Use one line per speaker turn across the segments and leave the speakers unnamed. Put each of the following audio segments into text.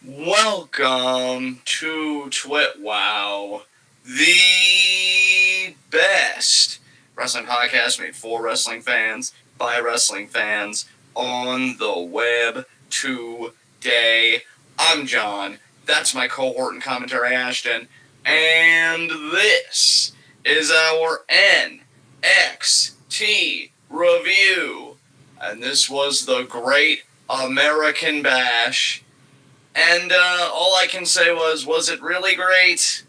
Welcome to TWitWoW, the best wrestling podcast made for wrestling fans, by wrestling fans, on the web today. I'm John, that's my cohort and commentary Ashton, and this is our NXT review. And this was the Great American Bash. And all I can say was it really great?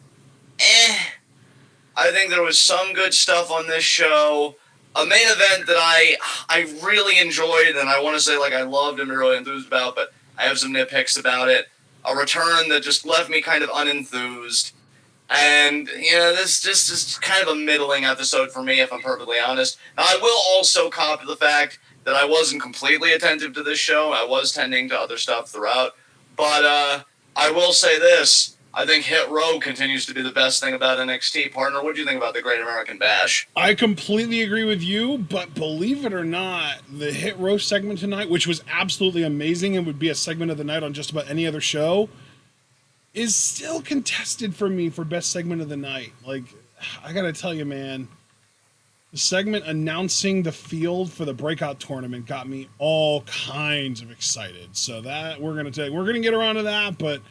I think there was some good stuff on this show. A main event that I really enjoyed, and I want to say I loved and really enthused about, but I have some nitpicks about it. A return that just left me kind of unenthused. And, this just is kind of a middling episode for me, if I'm perfectly honest. Now, I will also cop to the fact that I wasn't completely attentive to this show. I was tending to other stuff throughout. But I will say this. I think Hit Row continues to be the best thing about NXT. Partner, what do you think about the Great American Bash?
I completely agree with you, but believe it or not, the Hit Row segment tonight, which was absolutely amazing and would be a segment of the night on just about any other show, is still contested for me for best segment of the night. I gotta tell you, man, the segment announcing the field for the breakout tournament got me all kinds of excited. So that we're gonna get around to that, but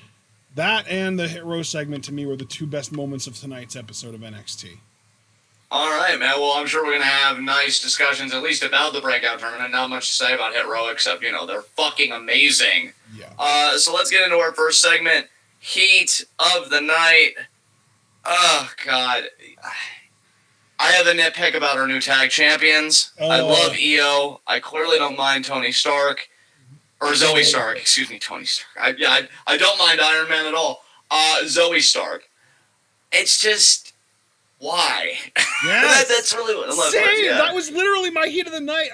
that and the Hit Row segment to me were the two best moments of tonight's episode of NXT.
All right, man. Well, I'm sure we're gonna have nice discussions, at least about the breakout tournament. Not much to say about Hit Row, except they're fucking amazing.
Yeah.
So let's get into our first segment, Heat of the Night. Oh God. I have a nitpick about our new tag champions. I love Io. I clearly don't mind Tony Stark. Or Zoe Stark. Excuse me, Tony Stark. I don't mind Iron Man at all. Zoe Stark. It's just... why?
Yes.
That's really what I love.
Same.
Yeah.
That was literally my heat of the night.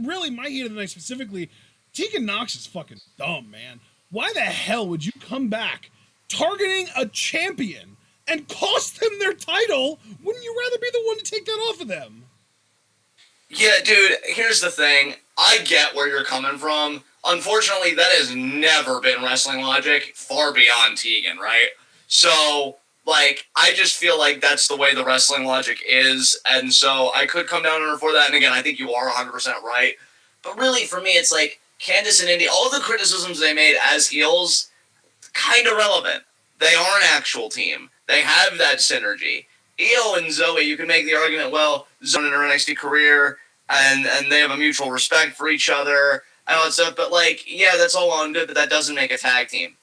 Really my heat of the night specifically. Tegan Nox is fucking dumb, man. Why the hell would you come back targeting a champion and cost them their title? Wouldn't you rather be the one to take that off of them?
Yeah, dude, here's the thing. I get where you're coming from. Unfortunately, that has never been wrestling logic, far beyond Tegan, right? So, I just feel like that's the way the wrestling logic is, and so I could come down on her for that, and again, I think you are 100% right. But really, for me, it's Candice and Indy, all the criticisms they made as heels, kind of relevant. They are an actual team. They have that synergy. Io and Zoe, you can make the argument, well, Zoe in her NXT career, and they have a mutual respect for each other, and all that stuff, but yeah, that's all well and good, but that doesn't make a tag team.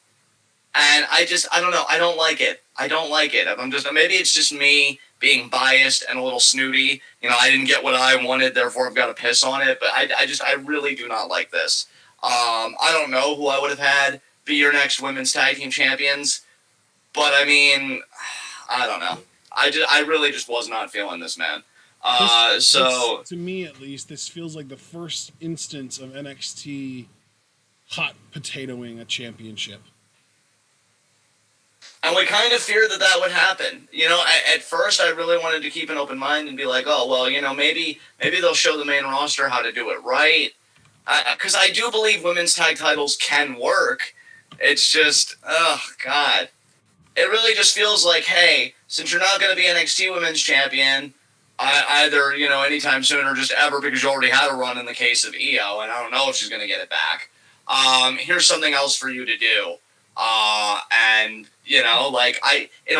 And I don't know, I don't like it. Maybe it's just me being biased and a little snooty. I didn't get what I wanted, therefore I've got to piss on it, but I really do not like this. I don't know who I would have had be your next women's tag team champions, but I mean, I don't know. I really just was not feeling this, man.
To me, at least, this feels like the first instance of NXT hot potatoing a championship.
And we kind of feared that would happen. At first I really wanted to keep an open mind and be like, oh, well, maybe they'll show the main roster how to do it right. Because I do believe women's tag titles can work. It's just, oh, God. It really just feels like, hey, since you're not going to be NXT Women's Champion, either, anytime soon or just ever, because you already had a run in the case of Io, and I don't know if she's going to get it back, here's something else for you to do. And, in a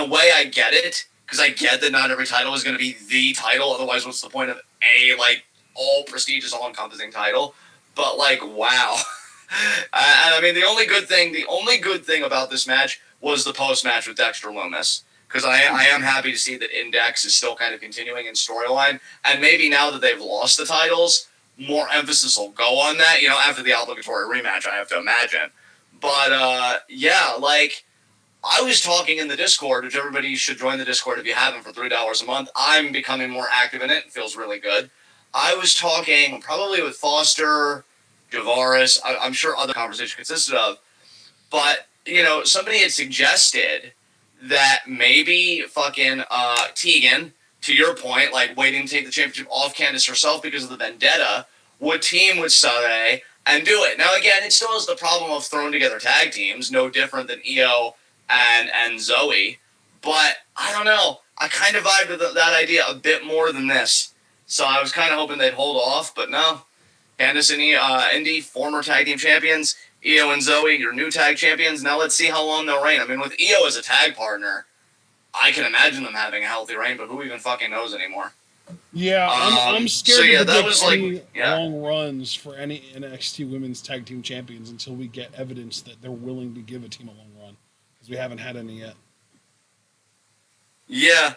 way I get it, because I get that not every title is going to be the title, otherwise what's the point of all prestigious, all-encompassing title? But, wow. And I mean, the only good thing about this match was the post-match with Dexter Lumis, because I am happy to see that Index is still kind of continuing in storyline, and maybe now that they've lost the titles, more emphasis will go on that, after the obligatory rematch, I have to imagine. But, yeah, I was talking in the Discord, which everybody should join the Discord if you haven't, for $3 a month. I'm becoming more active in it. It feels really good. I was talking probably with Foster, Javaris, I'm sure other conversation consisted of, but, somebody had suggested that maybe fucking Tegan, to your point, waiting to take the championship off Candice herself because of the vendetta, would team with Saray and do it. Now, again, it still has the problem of throwing together tag teams, no different than Io and Zoe. But I don't know. I kind of vibed with that idea a bit more than this. So I was kind of hoping they'd hold off, but no. Candice and Indy, former tag team champions. Io and Zoe, your new tag champions. Now let's see how long they'll reign. I mean, with Io as a tag partner, I can imagine them having a healthy reign, but who even fucking knows anymore?
Yeah, I'm scared
so, yeah,
to
that
predict
was
any
like, yeah.
long runs for any NXT Women's Tag Team Champions until we get evidence that they're willing to give a team a long run, because we haven't had any yet.
Yeah.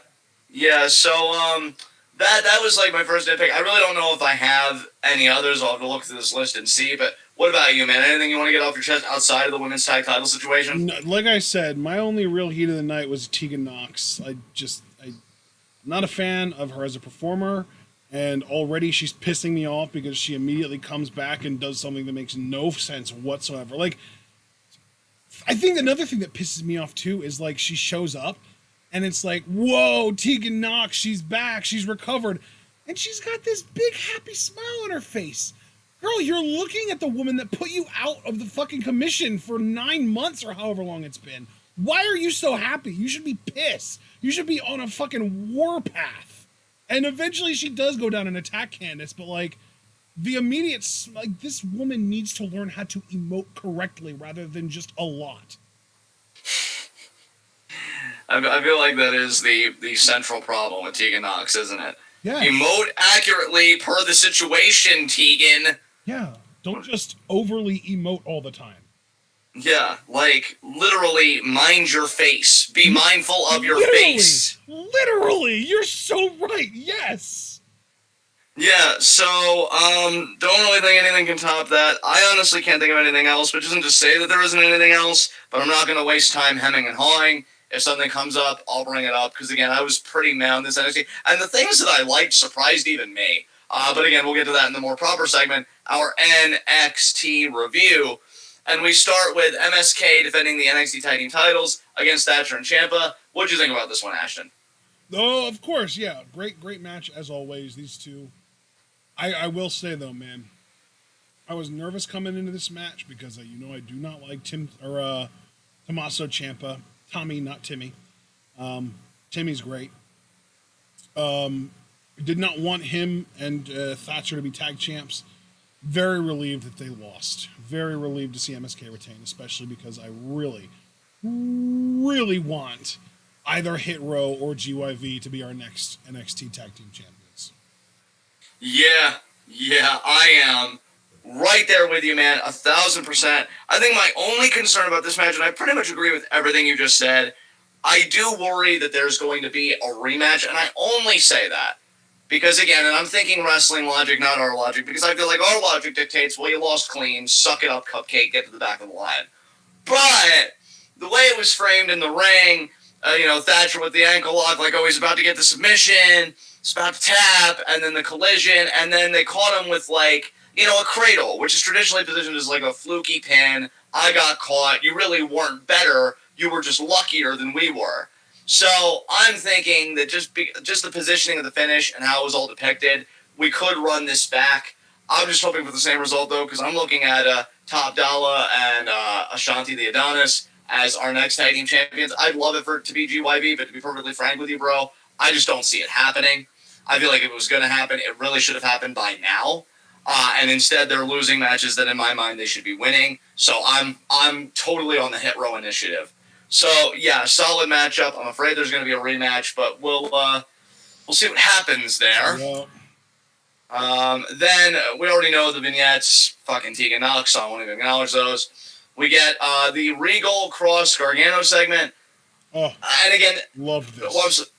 So that was like my first nitpick. I really don't know if I have any others. I'll have to look through this list and see. But what about you, man? Anything you want to get off your chest outside of the women's tag title situation?
No, like I said, my only real heat of the night was Tegan Nox. I'm not a fan of her as a performer, and already she's pissing me off because she immediately comes back and does something that makes no sense whatsoever. Like, I think another thing that pisses me off too is like she shows up and it's like, whoa, Tegan Nox, she's back, she's recovered, and she's got this big happy smile on her face. Girl, you're looking at the woman that put you out of the fucking commission for 9 months or however long it's been. Why are you so happy? You should be pissed. You should be on a fucking warpath. And eventually she does go down and attack Candice, but like the immediate, like this woman needs to learn how to emote correctly rather than just a lot.
I feel like that is the central problem with Tegan Nox, isn't it?
Yeah.
Emote accurately per the situation, Tegan.
Yeah. Don't just overly emote all the time.
Yeah, like, literally, mind your face. Be mindful of your face.
Literally! You're so right, yes!
Yeah, so, don't really think anything can top that. I honestly can't think of anything else, which isn't to say that there isn't anything else, but I'm not going to waste time hemming and hawing. If something comes up, I'll bring it up, because, again, I was pretty mad on this NXT. And the things that I liked surprised even me. But, again, we'll get to that in the more proper segment, our NXT review. And we start with MSK defending the NXT Tag Team titles against Thatcher and Ciampa. What'd you think about this one, Ashton?
Oh, of course, yeah. Great match, as always, these two. I will say, though, man, I was nervous coming into this match because, I do not like Tommaso Ciampa. Tommy, not Timmy. Timmy's great. Did not want him and Thatcher to be tag champs. Very relieved that they lost. Very relieved to see MSK retain, especially because I really, really want either Hit Row or GYV to be our next NXT Tag Team Champions.
Yeah, I am right there with you, man, 1,000%. I think my only concern about this match, and I pretty much agree with everything you just said, I do worry that there's going to be a rematch, and I only say that because, again, and I'm thinking wrestling logic, not our logic, because I feel like our logic dictates, well, you lost clean, suck it up, Cupcake, get to the back of the line. But the way it was framed in the ring, Thatcher with the ankle lock, like, oh, he's about to get the submission, he's about to tap, and then the collision, and then they caught him with, like, a cradle, which is traditionally positioned as, like, a fluky pin. I got caught. You really weren't better. You were just luckier than we were. So I'm thinking that just the positioning of the finish and how it was all depicted, we could run this back. I'm just hoping for the same result, though, because I'm looking at Top Dollar and Ashanti the Adonis as our next tag team champions. I'd love it for it to be GYV, but to be perfectly frank with you, bro, I just don't see it happening. I feel like if it was going to happen, it really should have happened by now. And instead, they're losing matches that, in my mind, they should be winning. So I'm totally on the Hit Row initiative. So yeah, solid matchup. I'm afraid there's going to be a rematch, but we'll see what happens there. Yeah. Then we already know the vignettes. Fucking Tegan Nox, so I won't even acknowledge those. We get the Regal Cross Gargano segment.
Oh,
and again,
love this.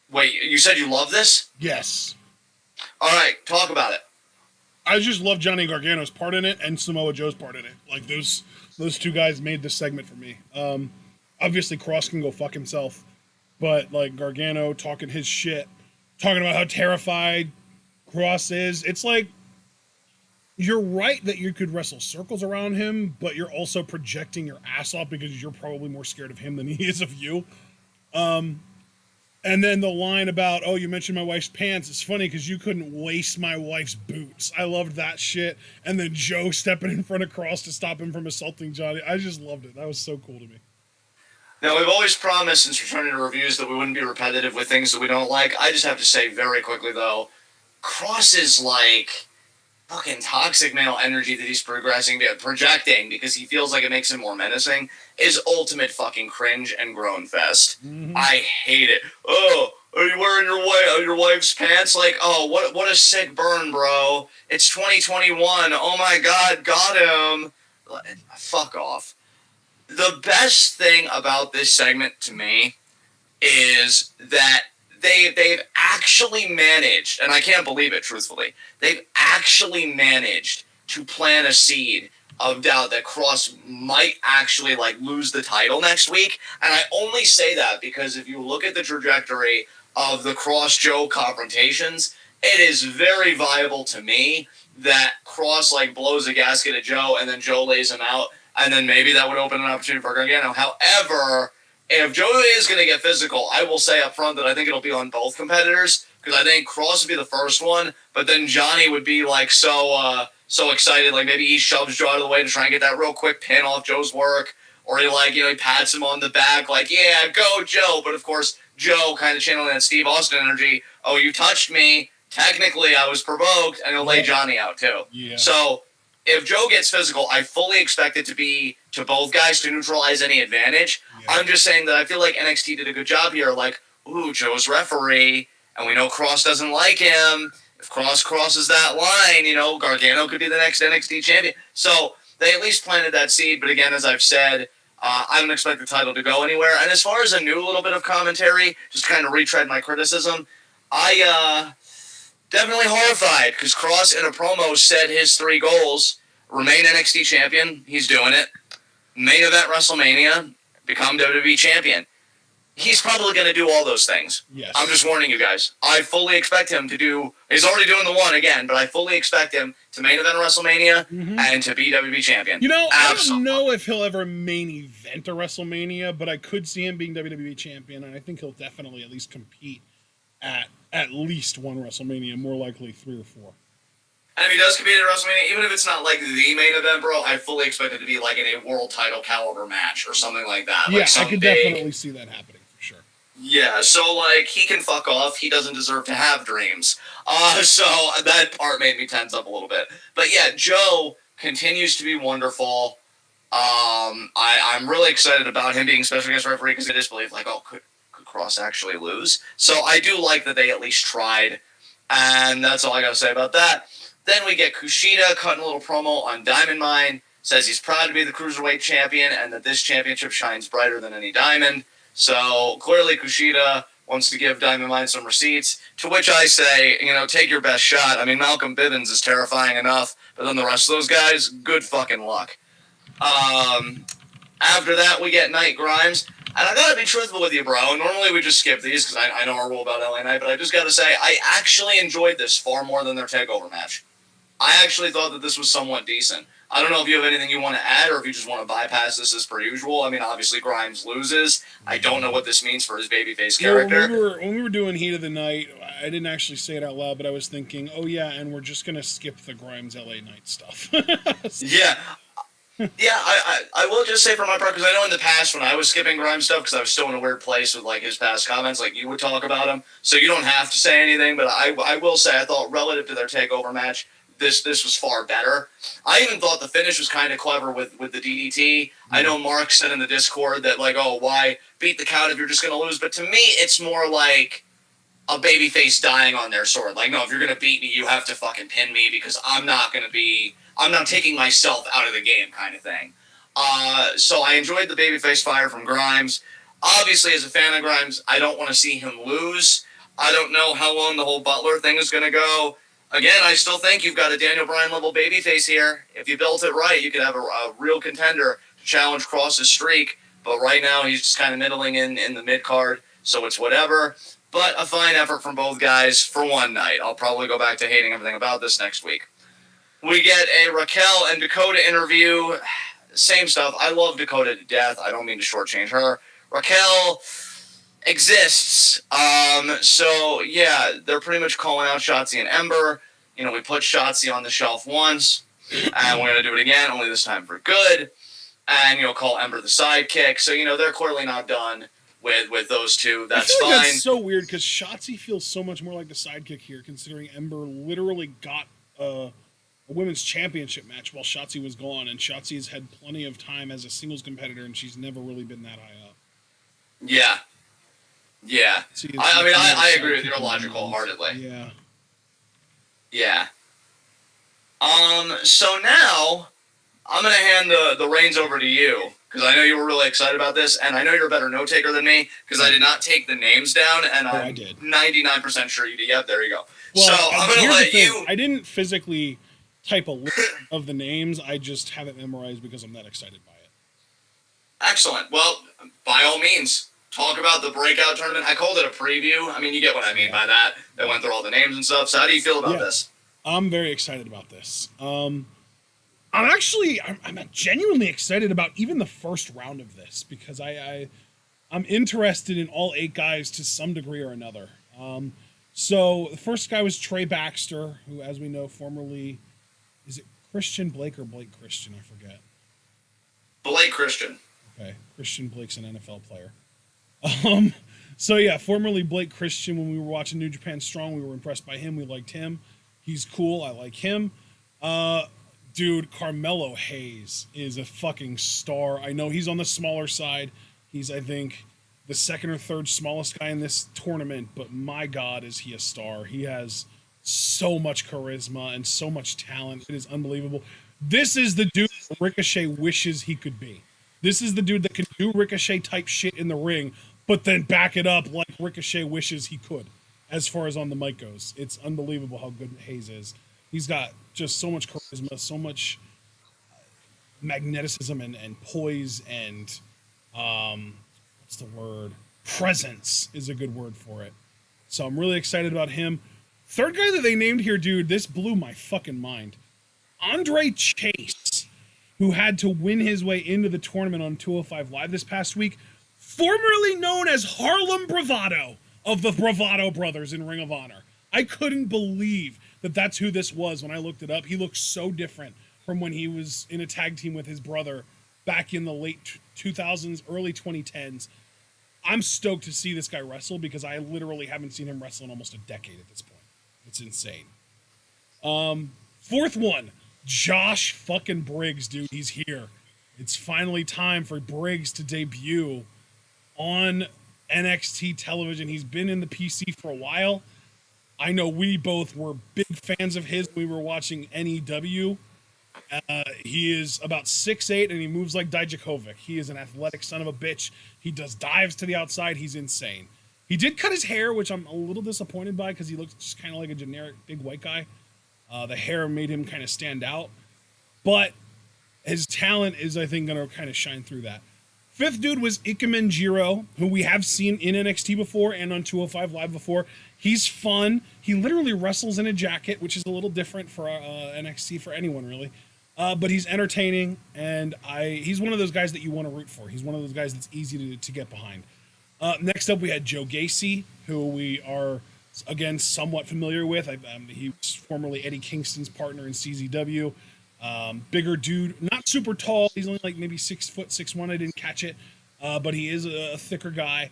Wait, you said you love this?
Yes.
All right, talk about it.
I just love Johnny Gargano's part in it and Samoa Joe's part in it. Like those two guys made this segment for me. Obviously, Cross can go fuck himself, but like Gargano talking his shit, talking about how terrified Cross is. It's like you're right that you could wrestle circles around him, but you're also projecting your ass off because you're probably more scared of him than he is of you. And then the line about, oh, you mentioned my wife's pants. It's funny because you couldn't lace my wife's boots. I loved that shit. And then Joe stepping in front of Cross to stop him from assaulting Johnny. I just loved it. That was so cool to me.
Now, we've always promised since returning to reviews that we wouldn't be repetitive with things that we don't like. I just have to say very quickly, though, Cross is like fucking toxic male energy that he's projecting because he feels like it makes him more menacing is ultimate fucking cringe and groan fest.
Mm-hmm.
I hate it. Oh, are you wearing your wife's pants? Like, oh, what a sick burn, bro. It's 2021. Oh my god, got him. Fuck off. The best thing about this segment to me is that they've actually managed, and I can't believe it, truthfully, they've actually managed to plant a seed of doubt that Cross might actually like lose the title next week. And I only say that because if you look at the trajectory of the Cross Joe confrontations, it is very viable to me that Cross like blows a gasket at Joe and then Joe lays him out, and then maybe that would open an opportunity for Gargano. However, if Joe is going to get physical, I will say up front that I think it'll be on both competitors, because I think Cross would be the first one, but then Johnny would be like so excited, like maybe he shoves Joe out of the way to try and get that real quick pin off Joe's work, or he he pats him on the back like, yeah, go Joe, but of course Joe kind of channeling that Steve Austin energy, oh, you touched me, technically I was provoked, and he'll lay Johnny out too.
Yeah.
So if Joe gets physical, I fully expect it to be to both guys to neutralize any advantage. Yeah. I'm just saying that I feel like NXT did a good job here. Like, ooh, Joe's referee, and we know Cross doesn't like him. If Cross crosses that line, Gargano could be the next NXT champion. So they at least planted that seed. But again, as I've said, I don't expect the title to go anywhere. And as far as a new little bit of commentary, just to kind of retread my criticism, I definitely horrified because Cross in a promo said his 3 goals: remain NXT champion, he's doing it; main event WrestleMania, become WWE champion. He's probably going to do all those things.
Yes.
I'm just warning you guys. I fully expect him to do... He's already doing the one again, but I fully expect him to main event WrestleMania and to be WWE champion.
I don't know if he'll ever main event a WrestleMania, but I could see him being WWE champion, and I think he'll definitely at least compete at least one WrestleMania, more likely 3 or 4.
And if he does compete at WrestleMania, even if it's not like the main event, bro, I fully expect it to be like in a world title caliber match or something like that.
Yeah,
like
I could definitely see that happening for sure.
Yeah, so he can fuck off. He doesn't deserve to have dreams. So that part made me tense up a little bit. But yeah, Joe continues to be wonderful. I'm really excited about him being special guest referee because I just believe could Cross actually lose? So I do like that they at least tried, and that's all I gotta say about that. Then we get Kushida cutting a little promo on Diamond Mine, says he's proud to be the Cruiserweight champion and that this championship shines brighter than any diamond. So clearly Kushida wants to give Diamond Mine some receipts, to which I say, take your best shot. I mean, Malcolm Bivens is terrifying enough, but then the rest of those guys, good fucking luck. After that, we get Knight Grimes. And I gotta be truthful with you, bro. Normally we just skip these because I know our rule about LA Knight, but I just gotta say, I actually enjoyed this far more than their TakeOver match. I actually thought that this was somewhat decent. I don't know if you have anything you want to add or if you just want to bypass this as per usual. I mean, obviously Grimes loses. I don't know what this means for his babyface character.
When we were doing Heat of the Night, I didn't actually say it out loud, but I was thinking, oh yeah, and we're just going to skip the Grimes LA Knight stuff.
Yeah. Yeah, I will just say for my part, because I know in the past when I was skipping Grimes stuff, because I was still in a weird place with his past comments, you would talk about him, so you don't have to say anything, but I will say I thought relative to their TakeOver match, this was far better. I even thought the finish was kind of clever with the DDT. I know Mark said in the Discord that why beat the count if you're just going to lose, but to me it's more like a babyface dying on their sword. No, if you're going to beat me, you have to fucking pin me because I'm not taking myself out of the game kind of thing. So I enjoyed the babyface fire from Grimes. Obviously, as a fan of Grimes, I don't want to see him lose. I don't know how long the whole Butler thing is going to go. Again, I still think you've got a Daniel Bryan level babyface here. If you built it right, you could have a real contender to challenge Cross's streak. But right now, he's just kind of middling in the mid-card, so it's whatever. But a fine effort from both guys for one night. I'll probably go back to hating everything about this next week. We get a Raquel and Dakota interview. Same stuff. I love Dakota to death. I don't mean to shortchange her. Raquel exists. So yeah, they're pretty much calling out Shotzi and Ember. You know, we put Shotzi on the shelf once, and we're gonna do it again, only this time for good. And you know, call Ember the sidekick. So you know, they're clearly not done with those two. That's
I feel like
fine.
that's so weird because Shotzi feels so much more like the sidekick here, considering Ember literally got a women's championship match while Shotzi was gone, and Shotzi's had plenty of time as a singles competitor, and she's never really been that high up.
Yeah. Yeah. I mean, I agree with your logic wholeheartedly.
Yeah.
Yeah. So now I'm gonna hand the reins over to you because I know you were really excited about this, and I know you're a better note taker than me because I did not take the names down, and I'm 99% sure you did. Yep, there you go. Well, so I'm gonna let you.
I didn't physically type a list of the names. I just have it memorized because I'm that excited by it.
Excellent. Well, by all means, talk about the breakout tournament. I called it a preview. I mean, you get what I mean by that. They went through all the names and stuff. So how do you feel about this?
I'm very excited about this. I'm genuinely excited about even the first round of this because I'm interested in all 8 guys to some degree or another. So the first guy was Trey Baxter, who, as we know, formerly, is it Christian Blake or Blake Christian? I forget.
Blake Christian.
Okay, Christian Blake's an NFL player. So yeah, formerly Blake Christian. When we were watching New Japan Strong, we were impressed by him. We liked him. He's cool. I like him. Dude, Carmelo Hayes is a fucking star. I know he's on the smaller side. He's, I think, the second or third smallest guy in this tournament, but my God, is he a star. He has so much charisma and so much talent. It is unbelievable. This is the dude Ricochet wishes he could be. This is the dude that can do Ricochet type shit in the ring, but then back it up like Ricochet wishes he could, as far as on the mic goes. It's unbelievable how good Hayes is. He's got just so much charisma, so much magneticism and poise and, what's the word? Presence is a good word for it. So I'm really excited about him. Third guy that they named here, dude, this blew my fucking mind. Andre Chase, who had to win his way into the tournament on 205 Live this past week, formerly known as Harlem Bravado of the Bravado Brothers in Ring of Honor. I couldn't believe that that's who this was when I looked it up. He looks so different from when he was in a tag team with his brother back in the late 2000s, early 2010s. I'm stoked to see this guy wrestle because I literally haven't seen him wrestle in almost a decade at this point. It's insane. Fourth one, Josh fucking Briggs, dude. He's here. It's finally time for Briggs to debut on NXT television. He's been in the PC for a while. I know we both were big fans of his when we were watching NEW. He is about 6'8", and he moves like Dijakovic. He is an athletic son of a bitch. He does dives to the outside. He's insane. He did cut his hair, which I'm a little disappointed by because he looks just kind of like a generic big white guy. The hair made him kind of stand out. But his talent is, I think, going to kind of shine through that. Fifth dude was Ikemen Jiro, who we have seen in NXT before and on 205 Live before. He's fun. He literally wrestles in a jacket, which is a little different for NXT for anyone, really. But he's entertaining, and he's one of those guys that you want to root for. He's one of those guys that's easy to get behind. Next up, we had Joe Gacy, who we are, again, somewhat familiar with. He was formerly Eddie Kingston's partner in CZW. Bigger dude, not super tall. He's only like maybe 6 foot, 6'1". I didn't catch it, but he is a thicker guy.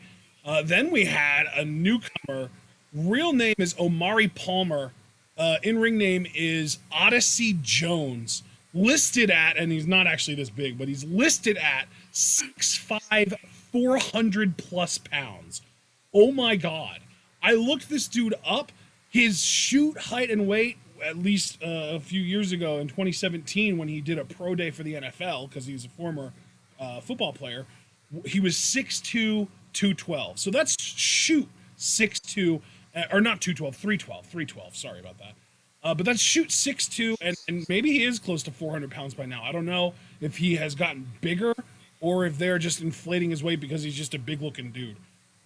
Then we had a newcomer. Real name is Omari Palmer. In-ring name is Odyssey Jones. Listed at, and he's not actually this big, but he's listed at 6'5", 400 plus pounds. Oh my God. I looked this dude up. His shoot height and weight, at least a few years ago in 2017 when he did a pro day for the NFL, because he was a former football player, he was 6'2", 212. So that's shoot 6'2", or not 212, 312, sorry about that. But that's shoot 6'2", and maybe he is close to 400 pounds by now. I don't know if he has gotten bigger or if they're just inflating his weight because he's just a big-looking dude.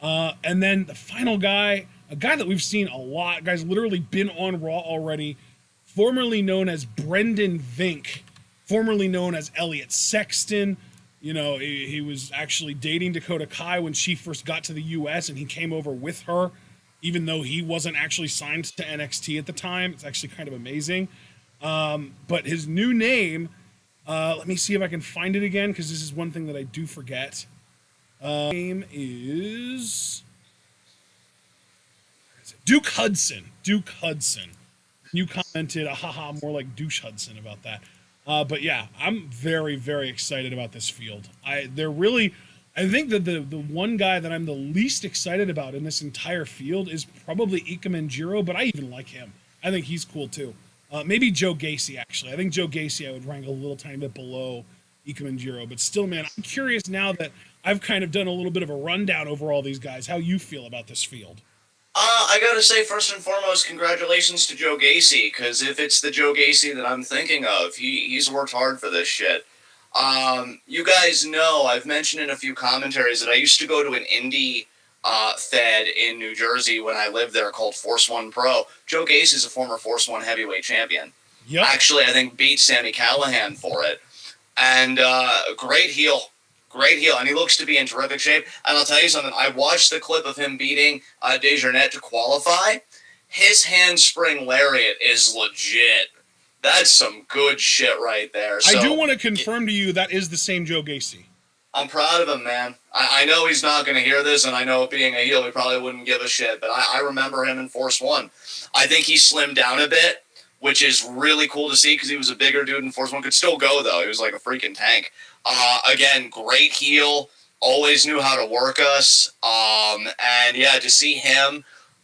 And then the final guy, a guy that we've seen a lot, guy's literally been on Raw already, formerly known as Brendan Vink, formerly known as Elliot Sexton. You know, he was actually dating Dakota Kai when she first got to the U.S. and he came over with her, even though he wasn't actually signed to NXT at the time. It's actually kind of amazing. But his new name, let me see if I can find it again, because this is one thing that I do forget. Name is Duke Hudson. Duke Hudson. You commented, haha, more like Douche Hudson about that. But yeah, I'm very, very excited about this field. I think that the one guy that I'm the least excited about in this entire field is probably Ika Manjiro, but I even like him. I think he's cool too. Maybe Joe Gacy, actually. I think Joe Gacy I would rank a little tiny bit below Ika Manjiro. But still, man, I'm curious now that I've kind of done a little bit of a rundown over all these guys, how you feel about this field.
I gotta say, first and foremost, congratulations to Joe Gacy, because if it's the Joe Gacy that I'm thinking of, he's worked hard for this shit. You guys know, I've mentioned in a few commentaries that I used to go to an indie fed in New Jersey when I lived there called Force One Pro. Joe Gacy is a former Force One heavyweight champion.
Yep.
Actually, I think beat Sami Callihan for it. And great heel. Great heel, and he looks to be in terrific shape. And I'll tell you something, I watched the clip of him beating Desjardins to qualify. His handspring lariat is legit. That's some good shit right there. So,
I do want to confirm to you that is the same Joe Gacy.
I'm proud of him, man. I know he's not going to hear this, and I know being a heel, he probably wouldn't give a shit, but I remember him in Force One. I think he slimmed down a bit, which is really cool to see because he was a bigger dude in Force One. Could still go, though. He was like a freaking tank. Again, great heel, always knew how to work us, and yeah, to see him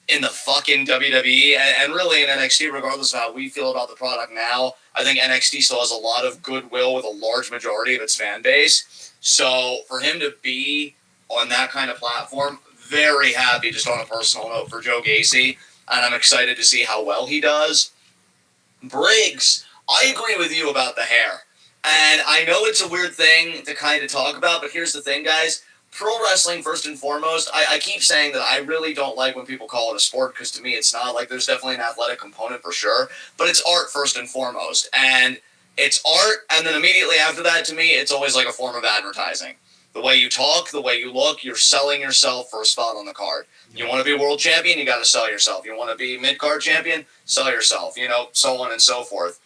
in the fucking WWE, and really in NXT, regardless of how we feel about the product now, I think NXT still has a lot of goodwill with a large majority of its fan base, so for him to be on that kind of platform, very happy just on a personal note for Joe Gacy, and I'm excited to see how well he does. Briggs, I agree with you about the hair. And I know it's a weird thing to kind of talk about, but here's the thing, guys. Pro wrestling, first and foremost, I keep saying that I really don't like when people call it a sport, because to me it's not. Like, there's definitely an athletic component for sure, but it's art first and foremost. And it's art, and then immediately after that, to me, it's always like a form of advertising. The way you talk, the way you look, you're selling yourself for a spot on the card. You want to be world champion, you got to sell yourself. You want to be mid-card champion, sell yourself, you know, so on and so forth.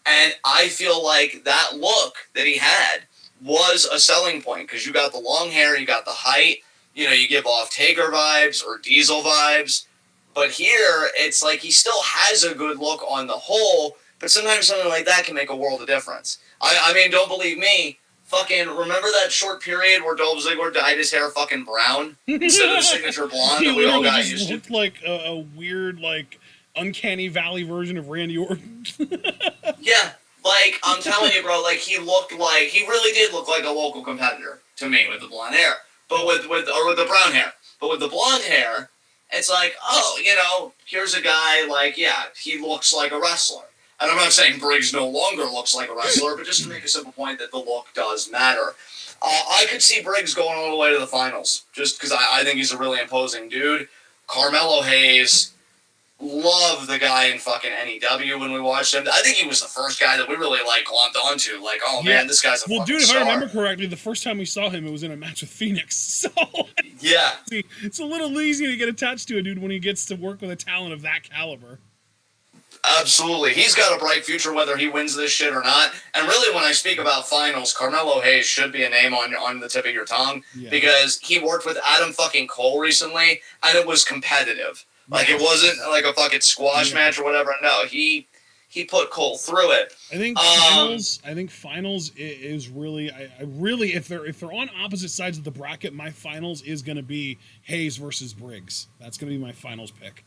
And I feel like that look that he had was a selling point, because you got the long hair, you got the height, you know, you give off Taker vibes or Diesel vibes. But here, it's like he still has a good look on the whole, but sometimes something like that can make a world of difference. I mean, don't believe me. Fucking remember that short period where Dolph Ziggler dyed his hair fucking brown instead of the signature blonde that we all got used to?
Looked like a weird, like, Uncanny Valley version of Randy Orton.
Yeah, like, I'm telling you, bro, like, he really did look like a local competitor to me with the blonde hair, but with the brown hair. But with the blonde hair, it's like, oh, you know, here's a guy, like, yeah, he looks like a wrestler. And I'm not saying Briggs no longer looks like a wrestler, but just to make a simple point that the look does matter. I could see Briggs going all the way to the finals, just because I think he's a really imposing dude. Carmelo Hayes, love the guy in fucking NEW when we watched him. I think he was the first guy that we really, like, glommed onto. Like, oh, man, this guy's a fucking
dude,
star.
if I remember correctly, the first time we saw him, it was in a match with Phoenix. So,
yeah.
It's a little easy to get attached to a dude when he gets to work with a talent of that caliber.
Absolutely. He's got a bright future whether he wins this shit or not. And really, when I speak about finals, Carmelo Hayes should be a name on the tip of your tongue, because he worked with Adam fucking Cole recently, and it was competitive. Like, it wasn't like a fucking squash match or whatever. No, he put Cole through it.
I think finals is really, I really, if they're on opposite sides of the bracket, my finals is going to be Hayes versus Briggs. That's going to be my finals pick.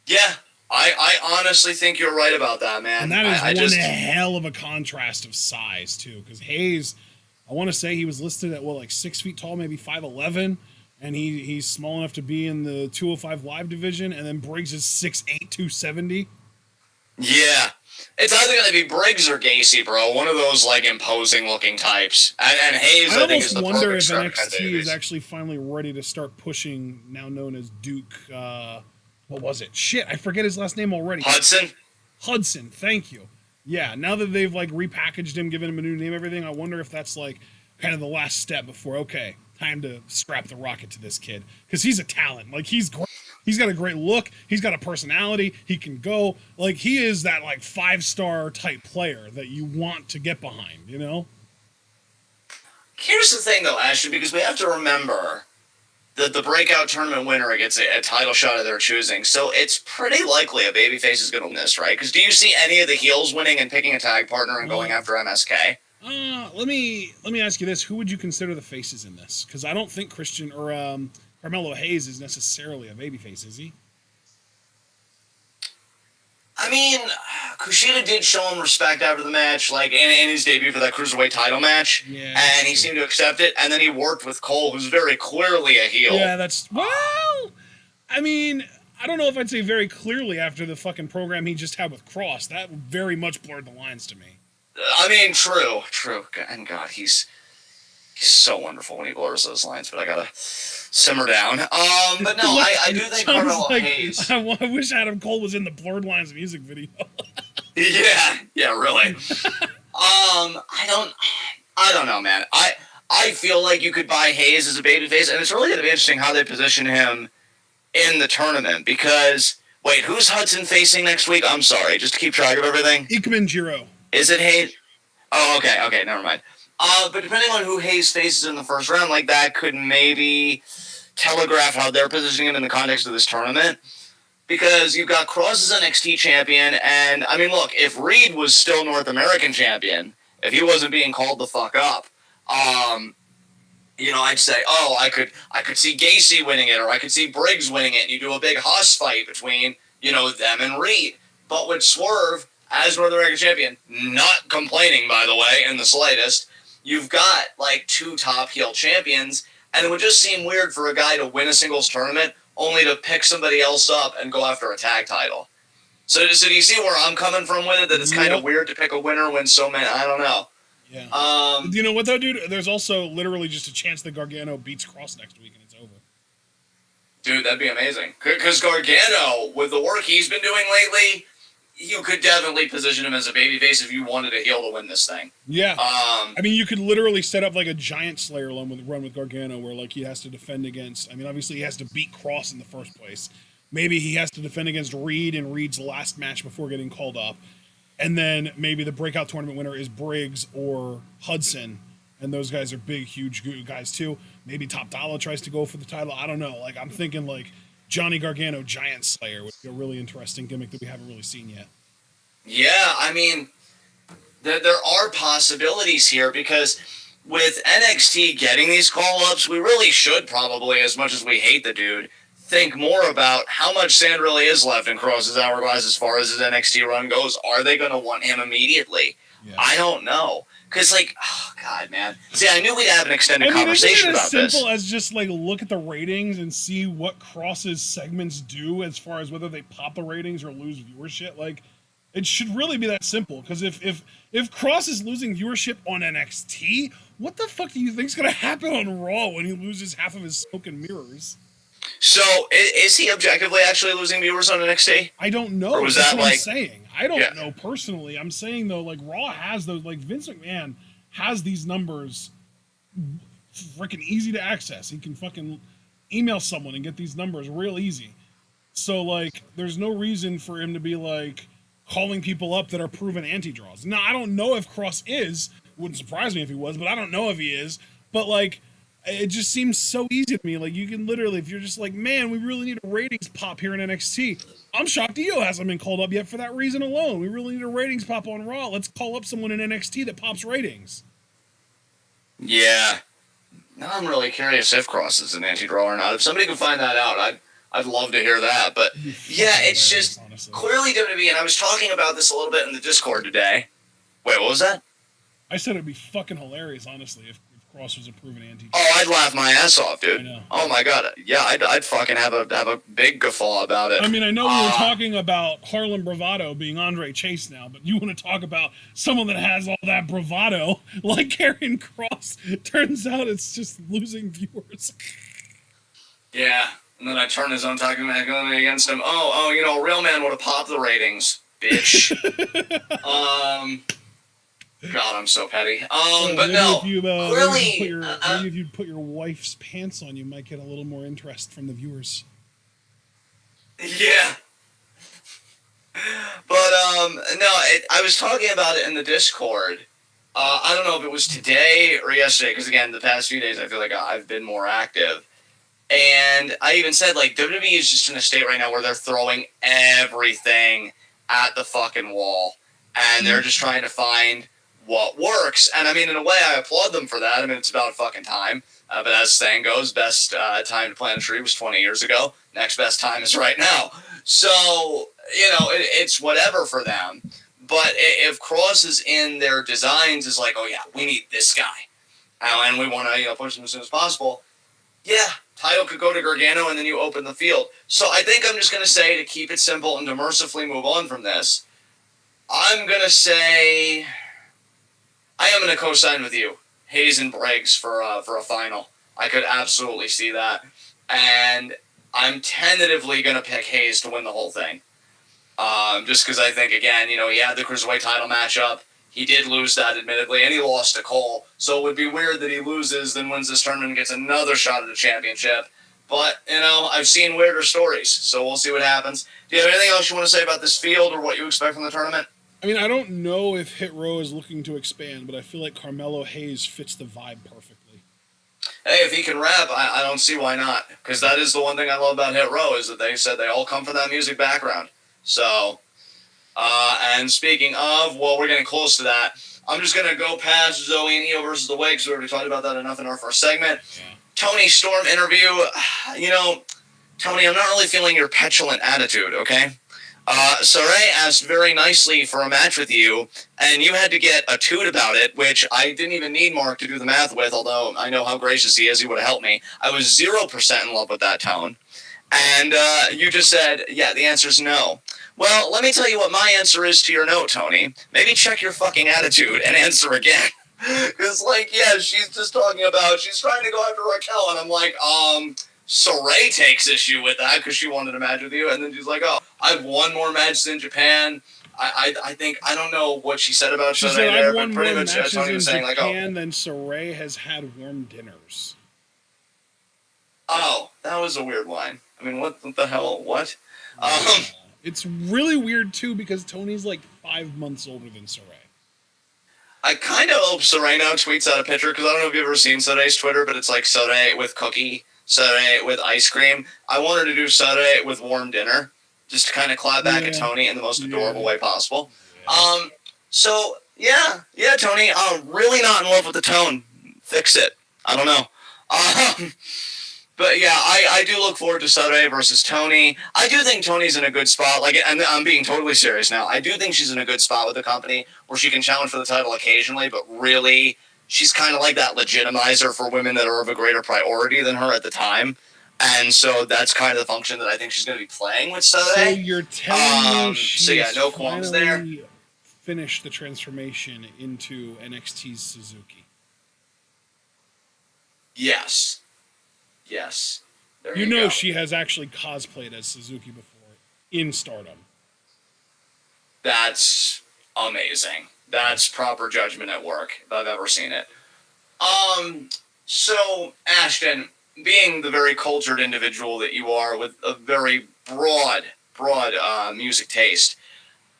Yeah. I honestly think you're right about that, man.
And that is one hell of a contrast of size, too. Because Hayes, I want to say he was listed at, like 6 feet tall, maybe 5'11", and he's small enough to be in the 205 Live division, and then Briggs is 6'8", 270.
Yeah. It's either going to be Briggs or Gacy, bro. One of those, like, imposing-looking types. And Hayes, I think, is the perfect.
I almost wonder if NXT is actually finally ready to start pushing, now known as Duke, what was it? Shit, I forget his last name already. Hudson, thank you. Yeah, now that they've, like, repackaged him, given him a new name, everything, I wonder if that's, like, kind of the last step before, okay, time to strap the rocket to this kid. Because he's a talent. Like, he's great. He's got a great look. He's got a personality. He can go. Like, he is that, like, 5-star type player that you want to get behind, you know?
Here's the thing, though, Ashton, because we have to remember that the breakout tournament winner gets a title shot of their choosing. So it's pretty likely a babyface is going to win this, right? Because do you see any of the heels winning and picking a tag partner and going after MSK?
Let me ask you this: who would you consider the faces in this? Because I don't think Christian or Carmelo Hayes is necessarily a babyface, is he?
I mean, Kushida did show him respect after the match, like in his debut for that Cruiserweight title match, and he seemed to accept it, and then he worked with Cole, who's very clearly a heel.
Yeah, well, I mean, I don't know if I'd say very clearly after the fucking program he just had with Cross. That very much blurred the lines to me.
I mean, true, and God, he's so wonderful when he blurs those lines, but I gotta simmer down. But no, I do think Carmelo Hayes.
I wish Adam Cole was in the Blurred Lines music video.
yeah, really. I don't know, man. I feel like you could buy Hayes as a babyface, and it's really gonna be interesting how they position him in the tournament. Because wait, who's Hudson facing next week? I'm sorry, just to keep track of everything.
Ikemen Jiro.
Is it Hayes? Oh, okay, never mind. But depending on who Hayes faces in the first round, like that could maybe telegraph how they're positioning him in the context of this tournament. Because you've got Cross as NXT champion, and I mean, look, if Reed was still North American champion, if he wasn't being called the fuck up, you know, I'd say, oh, I could see Gacy winning it, or I could see Briggs winning it, and you do a big Haas fight between, you know, them and Reed. But with Swerve as North American champion, not complaining, by the way, in the slightest, you've got, like, 2 top heel champions, and it would just seem weird for a guy to win a singles tournament only to pick somebody else up and go after a tag title. So do you see where I'm coming from with it? That it's kind of weird to pick a winner when so many, I don't know.
Yeah. You know what, though, dude? There's also literally just a chance that Gargano beats Cross next week and it's over.
Dude, that'd be amazing. Because Gargano, with the work he's been doing lately, you could definitely position him as a babyface if you wanted a heel to win this thing.
Yeah. I mean, you could literally set up like a Giant Slayer run with Gargano where like he has to defend against, I mean, obviously he has to beat Cross in the first place. Maybe he has to defend against Reed in Reed's last match before getting called up. And then maybe the breakout tournament winner is Briggs or Hudson. And those guys are big, huge guys too. Maybe Top Dollar tries to go for the title. I don't know. Like, I'm thinking like Johnny Gargano, Giant Slayer would be a really interesting gimmick that we haven't really seen yet.
Yeah, I mean, there are possibilities here because with NXT getting these call-ups, we really should probably, as much as we hate the dude, think more about how much sand really is left in Cross's hourglass as far as his NXT run goes. Are they going to want him immediately? Yeah. I don't know. Because, like, oh, God, man. See, I knew we'd have an extended conversation about this.
Isn't it as simple as just, like, look at the ratings and see what Cross's segments do as far as whether they pop the ratings or lose viewership? Like, it should really be that simple. Because if Cross is losing viewership on NXT, what the fuck do you think's going to happen on Raw when he loses half of his smoke and mirrors?
So, is he objectively actually losing viewers on NXT?
I don't know.
Or was
That's
that
what
like...
I'm saying. I don't know personally. I'm saying, though, like, Raw has those, like, Vince McMahon has these numbers freaking easy to access. He can fucking email someone and get these numbers real easy. So, like, there's no reason for him to be, like, calling people up that are proven anti-draws. Now, I don't know if Cross is. Wouldn't surprise me if he was, but I don't know if he is. But, like, it just seems so easy to me. Like, you can literally, if you're just like, man, we really need a ratings pop here in NXT. I'm shocked Io hasn't been called up yet for that reason alone. We really need a ratings pop on Raw. Let's call up someone in NXT that pops ratings.
Yeah. Now I'm really curious if Cross is an anti-draw or not. If somebody can find that out, I'd love to hear that. But, yeah, it's just honestly. Clearly WWE, and I was talking about this a little bit in the Discord today. Wait, what was that?
I said it'd be fucking hilarious, honestly, if Cross was a proven anti-draw.
Oh, I'd laugh my ass off, dude.
I know.
Oh my God, yeah, I'd fucking have a big guffaw about it.
I mean, I know we were talking about Harlem Bravado being Andre Chase now, but you want to talk about someone that has all that bravado, like Karrion Kross. Turns out it's just losing viewers.
Yeah, and then I turn his own talking back against him. Oh, you know, a real man would have popped the ratings, bitch. God, I'm so petty.
Well,
But
maybe
no,
if you
clearly,
maybe if you put your wife's pants on, you might get a little more interest from the viewers.
yeah. But no, I was talking about it in the Discord. I don't know if it was today or yesterday, because again, the past few days I feel like I've been more active. And I even said, like, WWE is just in a state right now where they're throwing everything at the fucking wall. And they're just trying to find what works. And I mean, in a way, I applaud them for that. I mean, it's about fucking time. But as the saying goes, best time to plant a tree was 20 years ago. Next best time is right now. So, it's whatever for them. But if Cross is in their designs is like, oh yeah, we need this guy. And we want to, push him as soon as possible. Yeah, title could go to Gargano and then you open the field. So I think I'm just going to say, to keep it simple and to mercifully move on from this, I'm going to say I am going to co-sign with you. Hayes and Briggs for a final. I could absolutely see that. And I'm tentatively going to pick Hayes to win the whole thing. Just because I think, again, he had the Cruiserweight title matchup. He did lose that, admittedly, and he lost to Cole. So it would be weird that he loses, then wins this tournament and gets another shot at the championship. But, I've seen weirder stories, so we'll see what happens. Do you have anything else you want to say about this field or what you expect from the tournament?
I mean, I don't know if Hit Row is looking to expand, but I feel like Carmelo Hayes fits the vibe perfectly.
Hey, if he can rap, I don't see why not. Because that is the one thing I love about Hit Row, is that they said they all come from that music background. So, and speaking of, well, we're getting close to that. I'm just going to go past Zoe and Io versus The Way, because we already talked about that enough in our first segment. Yeah. Tony Storm interview. Tony, I'm not really feeling your petulant attitude, okay? Saray asked very nicely for a match with you, and you had to get a toot about it, which I didn't even need Mark to do the math with, although I know how gracious he is, he would have helped me. I was 0% in love with that tone. And you just said, yeah, the answer is no. Well, let me tell you what my answer is to your note, Tony. Maybe check your fucking attitude and answer again. Because, she's just talking about, she's trying to go after Raquel, and I'm like, Saray takes issue with that because she wanted a match with you, and then she's like, oh, I've won more matches in Japan. I think, I don't know what she said about Saray there, but pretty much Tony was saying,
Japan than Saray has had warm dinners.
Oh, that was a weird line. I mean, what the hell? What?
It's really weird, too, because Tony's like 5 months older than Saray.
I kind of hope Saray now tweets out a picture, because I don't know if you've ever seen Saray's Twitter, but it's like Saray with cookie, Saray with ice cream. I want her to do Saray with warm dinner, just to kind of clap back at Tony in the most adorable way possible. Yeah. Tony, I'm really not in love with the tone. Fix it. I don't know. But yeah, I do look forward to Saray versus Tony. I do think Tony's in a good spot. And I'm being totally serious now. I do think she's in a good spot with the company where she can challenge for the title occasionally, but really, she's kind of like that legitimizer for women that are of a greater priority than her at the time. And so that's kind of the function that I think she's going to be playing with Saray.
So you're telling me she's
no qualms there.
Finished the transformation into NXT's Suzuki.
Yes. There you
know
go.
She has actually cosplayed as Suzuki before in Stardom.
That's amazing. That's proper judgment at work, if I've ever seen it. So, Ashton, being the very cultured individual that you are with a very broad music taste,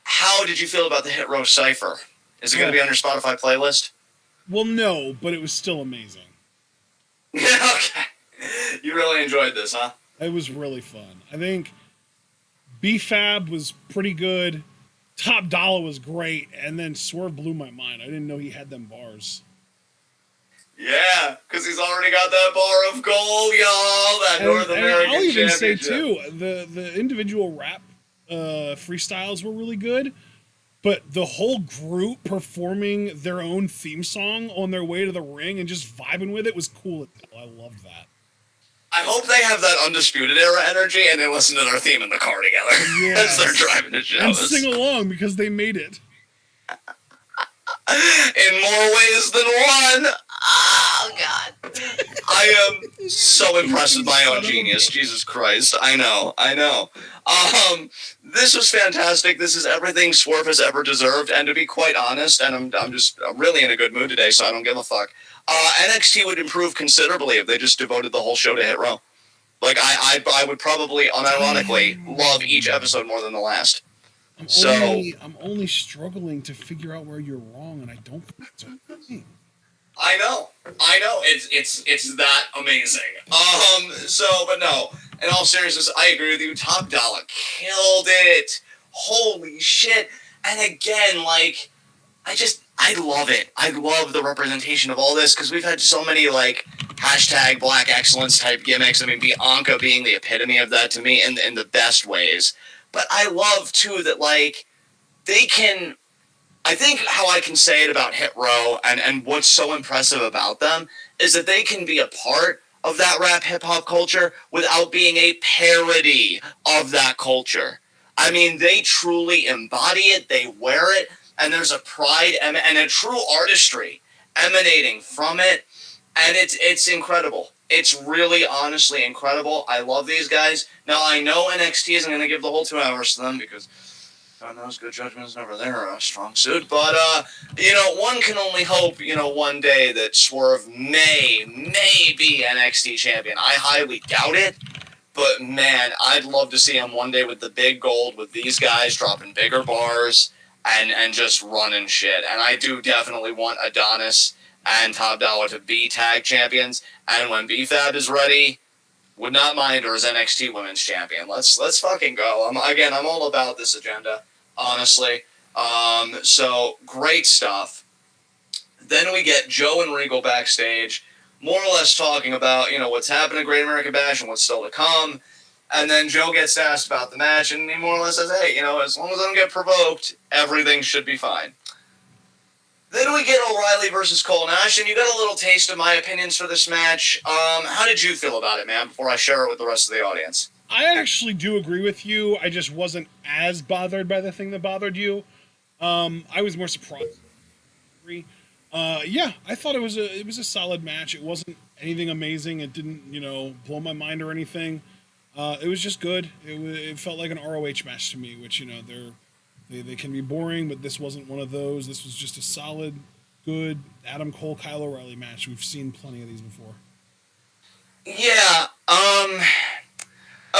how did you feel about the Hit Row Cypher? Is it going to be on your Spotify playlist?
Well, no, but it was still amazing.
Okay. You really enjoyed this, huh?
It was really fun. I think B-Fab was pretty good. Top Dollar was great. And then Swerve blew my mind. I didn't know he had them bars.
Yeah, because he's already got that bar of gold, y'all. That North American
I'll even
Championship.
say, too, the individual rap freestyles were really good. But the whole group performing their own theme song on their way to the ring and just vibing with it was cool. I loved that.
I hope they have that Undisputed Era energy and they listen to their theme in the car together as they're driving to shows.
And sing along because they made it.
In more ways than one. Oh, God. I am so impressed with my own genius. Jesus Christ. I know. This was fantastic. This is everything Swerve has ever deserved. And to be quite honest, and I'm really in a good mood today, so I don't give a fuck. NXT would improve considerably if they just devoted the whole show to Hit Row. Like, I would probably, unironically, love each episode more than the last.
I'm only struggling to figure out where you're wrong, and I don't think it's okay.
I know. It's that amazing. But no. In all seriousness, I agree with you. Top Dollar killed it. Holy shit. And again, like, I love it. I love the representation of all this, because we've had so many, like, hashtag Black Excellence type gimmicks. I mean, Bianca being the epitome of that to me in the best ways. But I love, too, that, like, they can... I think how I can say it about Hit Row and what's so impressive about them is that they can be a part of that rap hip-hop culture without being a parody of that culture. I mean, they truly embody it, they wear it, and there's a pride and a true artistry emanating from it, and it's incredible. It's really, honestly incredible. I love these guys. Now, I know NXT isn't going to give the whole 2 hours to them because... God knows good judgment is never their strong suit, but, one can only hope, one day that Swerve may be NXT champion. I highly doubt it, but, man, I'd love to see him one day with the big gold, with these guys dropping bigger bars and just running shit. And I do definitely want Adonis and Top Dollar to be tag champions, and when B-Fab is ready... would not mind her as NXT Women's Champion. Let's fucking go. I'm all about this agenda, honestly. So, great stuff. Then we get Joe and Regal backstage, more or less talking about, what's happened at Great American Bash and what's still to come. And then Joe gets asked about the match, and he more or less says, hey, as long as I don't get provoked, everything should be fine. Then we get O'Reilly versus Cole Nash, and you got a little taste of my opinions for this match. How did you feel about it, man, before I share it with the rest of the audience?
I actually do agree with you. I just wasn't as bothered by the thing that bothered you. I was more surprised. Yeah, I thought it was a solid match. It wasn't anything amazing. It didn't, blow my mind or anything. It was just good. It felt like an ROH match to me, which, they can be boring, but this wasn't one of those. This was just a solid, good Adam Cole, Kyle O'Reilly match. We've seen plenty of these before.
Yeah,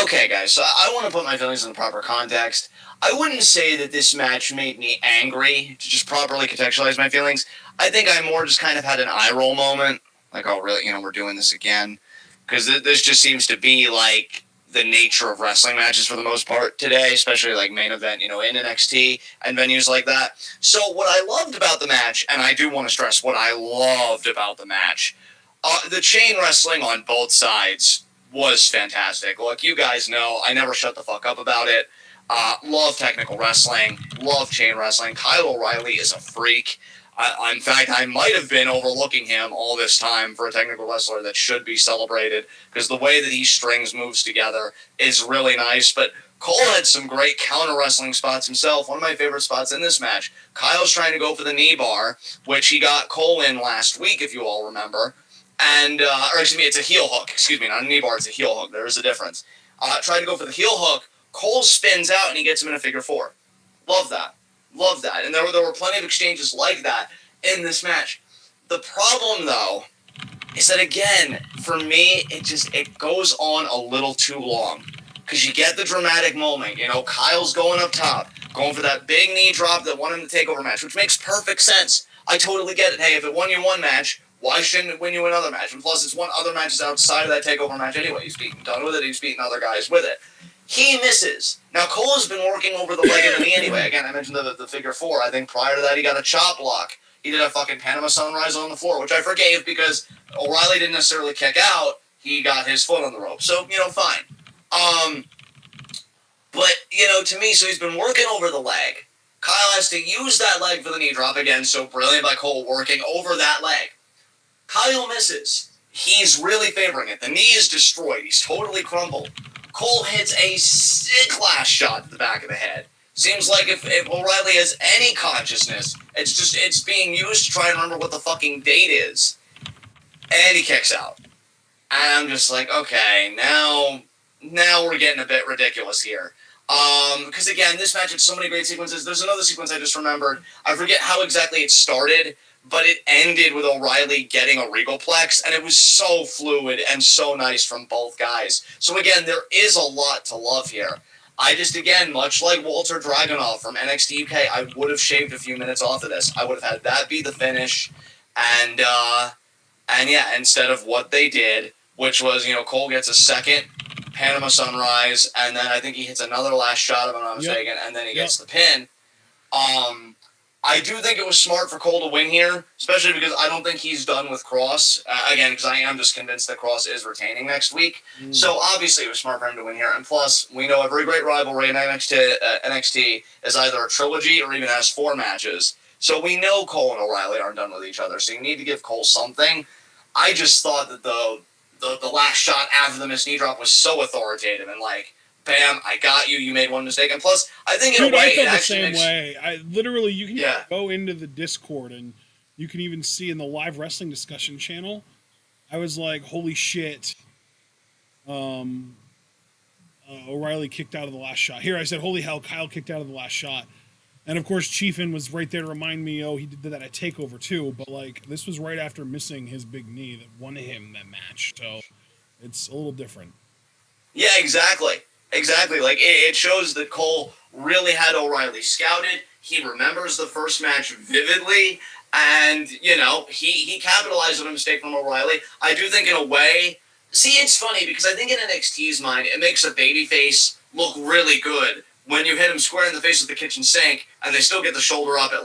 okay, guys, so I want to put my feelings in the proper context. I wouldn't say that this match made me angry, to just properly contextualize my feelings. I think I more just kind of had an eye roll moment. Like, oh, really, we're doing this again? Because this just seems to be, like... the nature of wrestling matches for the most part today, especially like main event, in NXT and venues like that. So what I loved about the match, and I do want to stress what I loved about the match, the chain wrestling on both sides was fantastic. Look, you guys know, I never shut the fuck up about it. Love technical wrestling, love chain wrestling. Kyle O'Reilly is a freak. In fact, I might have been overlooking him all this time for a technical wrestler that should be celebrated, because the way that he strings moves together is really nice. But Cole had some great counter wrestling spots himself. One of my favorite spots in this match, Kyle's trying to go for the knee bar, which he got Cole in last week, if you all remember. And, or excuse me, it's a heel hook. Excuse me, not a knee bar, it's a heel hook. There is a difference. Tried to go for the heel hook. Cole spins out and he gets him in a figure four. Love that. Love that. And there were plenty of exchanges like that in this match. The problem, though, is that, again, for me, it goes on a little too long. Because you get the dramatic moment. Kyle's going up top, going for that big knee drop that won him the takeover match, which makes perfect sense. I totally get it. Hey, if it won you one match, why shouldn't it win you another match? And plus, it's won other matches outside of that takeover match anyway. He's beaten Dunn with it. He's beaten other guys with it. He misses. Now, Cole has been working over the leg and the knee anyway. Again, I mentioned the figure four. I think prior to that, he got a chop block. He did a fucking Panama Sunrise on the floor, which I forgave because O'Reilly didn't necessarily kick out. He got his foot on the rope. So, fine. But, to me, so he's been working over the leg. Kyle has to use that leg for the knee drop. Again, so brilliant by Cole working over that leg. Kyle misses. He's really favoring it. The knee is destroyed. He's totally crumbled. Cole hits a sick last shot to the back of the head. Seems like if O'Reilly has any consciousness, it's being used to try and remember what the fucking date is. and he kicks out. And I'm just like, okay, now we're getting a bit ridiculous here. Because again, this match had so many great sequences. There's another sequence I just remembered. I forget how exactly it started, but it ended with O'Reilly getting a Regalplex, and it was so fluid and so nice from both guys. So again, there is a lot to love here. I just, again, much like Walter Dragunov from NXT UK, I would have shaved a few minutes off of this. I would have had that be the finish, and yeah, instead of what they did, which was, Cole gets a second Panama Sunrise, and then I think he hits another last shot, if I'm not mistaken, and then he gets the pin. I do think it was smart for Cole to win here, especially because I don't think he's done with Cross. Again, because I am just convinced that Cross is retaining next week. So obviously it was smart for him to win here. And plus, we know every great rivalry in NXT is either a trilogy or even has 4 matches. So we know Cole and O'Reilly aren't done with each other. So you need to give Cole something. I just thought that the last shot after the missed knee drop was so authoritative and like, bam, I got you. You made one mistake. And plus, I think in a way,
I felt the same way. I literally, you can go into the Discord and you can even see in the live wrestling discussion channel. I was like, holy shit. O'Reilly kicked out of the last shot. Here, I said, holy hell, Kyle kicked out of the last shot. And of course, Chiefin was right there to remind me, he did that at TakeOver too. But like, this was right after missing his big knee that won him that match. So it's a little different.
Yeah, exactly. Exactly. Like, it shows that Cole really had O'Reilly scouted. He remembers the first match vividly. And, he capitalized on a mistake from O'Reilly. I do think in a way... See, it's funny because I think in NXT's mind, it makes a babyface look really good when you hit him square in the face with the kitchen sink and they still get the shoulder up at,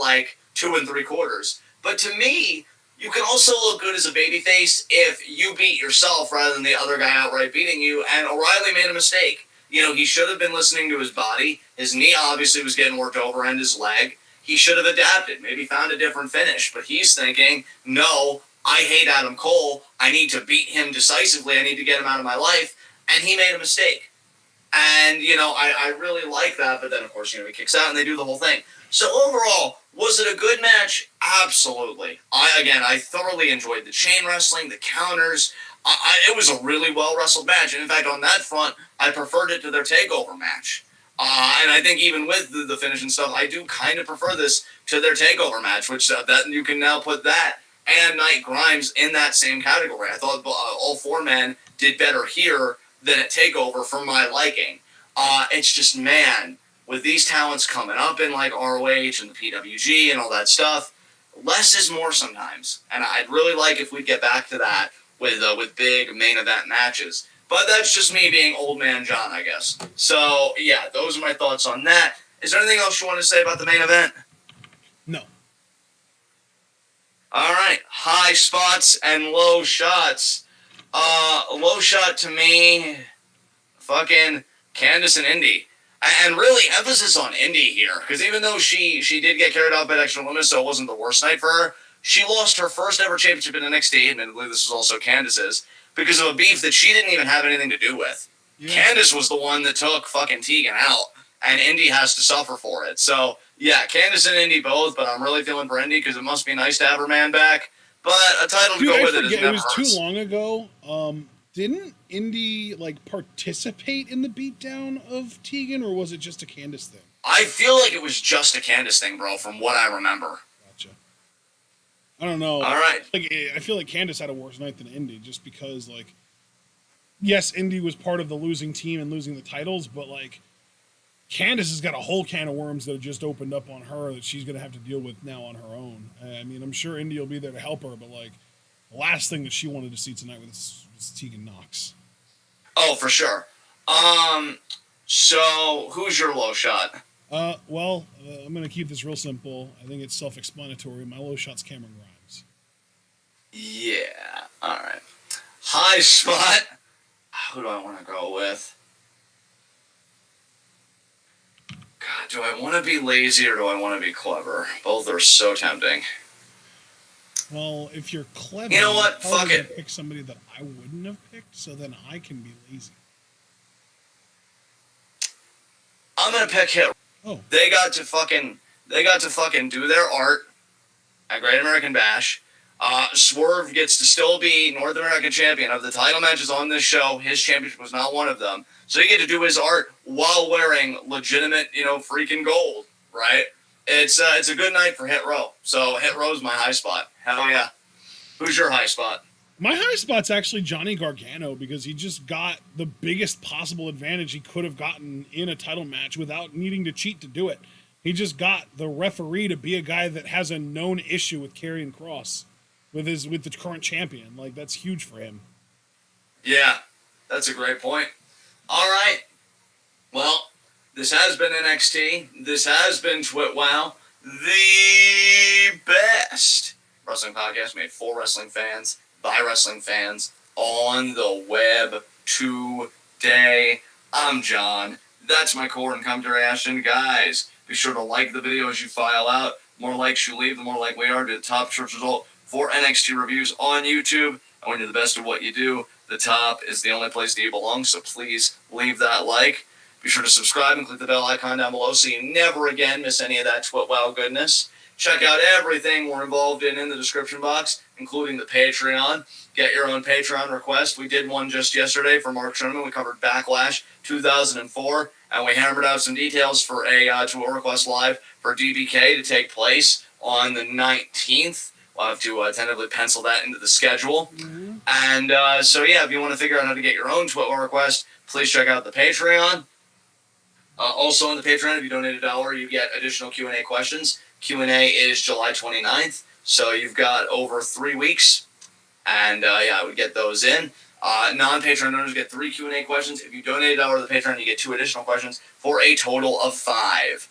2 3/4. But to me... You can also look good as a babyface if you beat yourself rather than the other guy outright beating you, and O'Reilly made a mistake. He should have been listening to his body. His knee obviously was getting worked over and his leg. He should have adapted, maybe found a different finish, but he's thinking, no, I hate Adam Cole. I need to beat him decisively. I need to get him out of my life, and he made a mistake. And, I really like that, but then, of course, he kicks out and they do the whole thing. So overall, was it a good match? Absolutely. I thoroughly enjoyed the chain wrestling, the counters. It was a really well-wrestled match. And in fact, on that front, I preferred it to their TakeOver match. And I think even with the finish and stuff, I do kind of prefer this to their TakeOver match, which that you can now put that and Night Grimes in that same category. I thought all 4 men did better here than at TakeOver for my liking. It's just, man... With these talents coming up in ROH and the PWG and all that stuff, less is more sometimes. And I'd really like if we'd get back to that with big main event matches. But that's just me being old man John, I guess. So, yeah, those are my thoughts on that. Is there anything else you want to say about the main event?
No.
All right. High spots and low shots. Low shot to me, fucking Candice and Indy. And really, emphasis on Indy here, because even though she did get carried out by extra limits, so it wasn't the worst night for her, she lost her first ever championship in NXT, admittedly this was also Candice's, because of a beef that she didn't even have anything to do with. Yeah. Candice was the one that took fucking Tegan out, and Indy has to suffer for it. So, yeah, Candice and Indy both, but I'm really feeling for Indy, because it must be nice to have her man back. But a title to go with it is never hurts.
It was too long ago. Didn't Indy participate in the beatdown of Tegan, or was it just a Candice thing?
I feel like it was just a Candice thing, bro, from what I remember.
Gotcha. I don't know. All
right.
I feel like Candice had a worse night than Indy, just because yes, Indy was part of the losing team and losing the titles, but Candice has got a whole can of worms that have just opened up on her that she's gonna have to deal with now on her own. I mean, I'm sure Indy will be there to help her, but the last thing that she wanted to see tonight was Tegan Nox.
Oh, for sure. So who's your low shot?
I'm going to keep this real simple. I think it's self-explanatory. My low shot's Cameron Grimes.
Yeah. All right. High spot. Who do I want to go with? God, do I want to be lazy or do I want to be clever? Both are so tempting.
Well, if you're clever,
you know what? Fuck it.
Pick somebody that I wouldn't have picked, so then I can be lazy.
I'm gonna pick Hit.
Oh.
They got to fucking do their art at Great American Bash. Swerve gets to still be North American champion of the title matches on this show. His championship was not one of them. So he get to do his art while wearing legitimate, freaking gold, right? It's a good night for Hit Row. So Hit Row's my high spot. Hell yeah. Who's your high spot?
My high spot's actually Johnny Gargano because he just got the biggest possible advantage he could have gotten in a title match without needing to cheat to do it. He just got the referee to be a guy that has a known issue with Karrion Kross with the current champion. Like, that's huge for him.
Yeah, that's a great point. All right. Well, this has been NXT. This has been TWitWoW, the best wrestling podcast made for wrestling fans, by wrestling fans, on the web today. I'm John. That's my core and commentary Ashton. Guys, be sure to like the video as you file out. The more likes you leave, the more likely we are to be the top search result for NXT reviews on YouTube. And when you're the best at what you do, the top is the only place that you belong, so please leave that like. Be sure to subscribe and click the bell icon down below so you never again miss any of that TWitWoW goodness. Check out everything we're involved in the description box, including the Patreon. Get your own Patreon request. We did one just yesterday for Mark Sherman. We covered Backlash 2004, and we hammered out some details for a to a request live for DBK to take place on the 19th. We'll have to tentatively pencil that into the schedule. Mm-hmm. And so, yeah, if you want to figure out how to get your own TWitWoW request, please check out the Patreon. Also on the Patreon, if you donate $1, you get additional Q&A questions. Q&A is July 29th, so you've got over 3 weeks. And, yeah, I would get those in. Non-Patreon donors get 3 Q&A questions. If you donate $1 to the Patreon, you get 2 additional questions for a total of 5.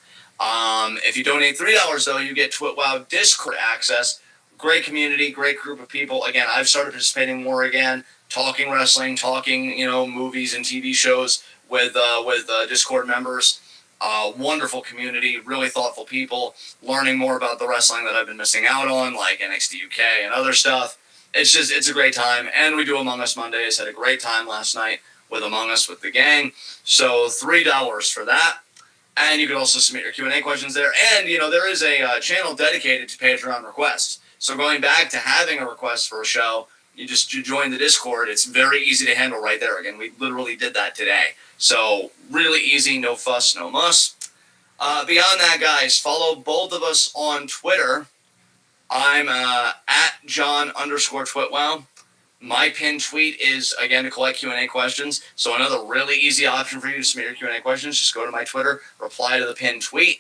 If you donate $3, though, you get TWitWoW Discord access. Great community, great group of people. Again, I've started participating more again, talking wrestling, talking, movies and TV shows with Discord members. Wonderful community, really thoughtful people, learning more about the wrestling that I've been missing out on, like NXT UK and other stuff. It's a great time. And we do Among Us Mondays. Had a great time last night with Among Us with the gang. So $3 for that. And you can also submit your Q&A questions there. And, there is a channel dedicated to Patreon requests. So going back to having a request for a show, you join the Discord. It's very easy to handle right there. Again, we literally did that today. So really easy, no fuss, no muss. Beyond that, guys, follow both of us on Twitter. I'm at John_TWitWoW. My pinned tweet is, again, to collect Q&A questions. So another really easy option for you to submit your Q&A questions, just go to my Twitter, reply to the pinned tweet.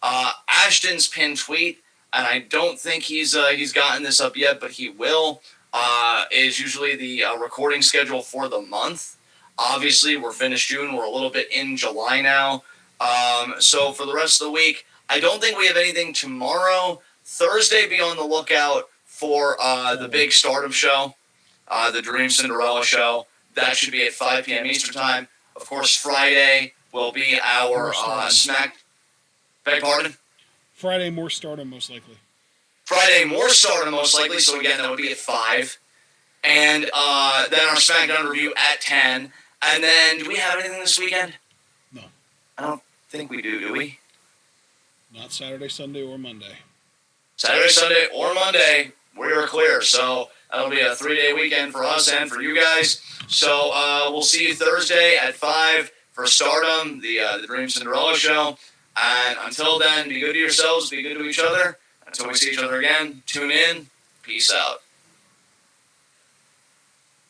Ashton's pinned tweet, and I don't think he's gotten this up yet, but he will, is usually the recording schedule for the month. Obviously, we're finished June. We're a little bit in July now. So for the rest of the week, I don't think we have anything tomorrow. Thursday, be on the lookout for the big Stardom show, the Dream Cinderella show. That should be at 5 p.m. Eastern Time. Of course, Friday will be our Smack... Beg pardon?
Friday, more Stardom, most likely.
Friday, more Stardom, most likely. So, again, that would be at 5. And then our SmackDown review at 10. And then, do we have anything this weekend?
No.
I don't think we do we?
Not Saturday, Sunday, or Monday.
Saturday, Sunday, or Monday, we're clear. So, that'll be a 3-day weekend for us and for you guys. So, we'll see you Thursday at 5 for Stardom, the Dream Cinderella show. And until then, be good to yourselves, be good to each other. Until we see each other again, tune in. Peace out.